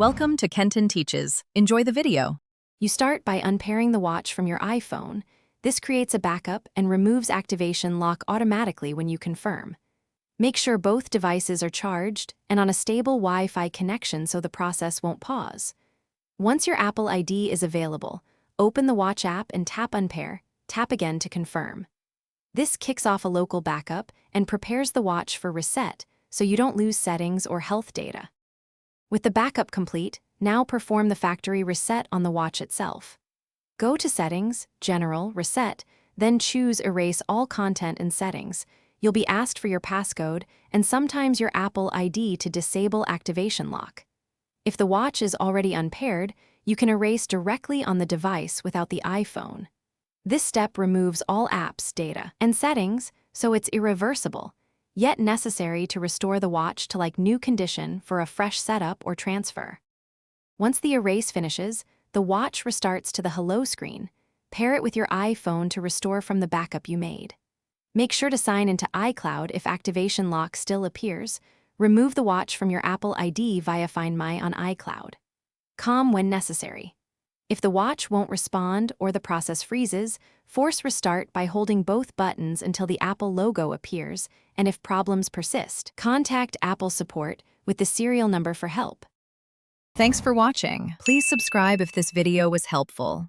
Welcome to Kenton Teaches. Enjoy the video. You start by unpairing the watch from your iPhone. This creates a backup and removes activation lock automatically when you confirm. Make sure both devices are charged and on a stable Wi-Fi connection so the process won't pause. Once your Apple ID is available, open the watch app and tap Unpair, tap again to confirm. This kicks off a local backup and prepares the watch for reset so you don't lose settings or health data. With the backup complete, now perform the factory reset on the watch itself. Go to Settings, General, Reset, then choose Erase all content and settings. You'll be asked for your passcode and sometimes your Apple ID to disable activation lock. If the watch is already unpaired, you can erase directly on the device without the iPhone. This step removes all apps, data, and settings, so it's irreversible, yet necessary to restore the watch to new condition for a fresh setup or transfer. Once the erase finishes, the watch restarts to the Hello screen. Pair it with your iPhone to restore from the backup you made. Make sure to sign into iCloud if activation lock still appears. Remove the watch from your Apple ID via Find My on iCloud. Calm when necessary. If the watch won't respond or the process freezes, force restart by holding both buttons until the Apple logo appears, and if problems persist, contact Apple support with the serial number for help. Thanks for watching. Please subscribe if this video was helpful.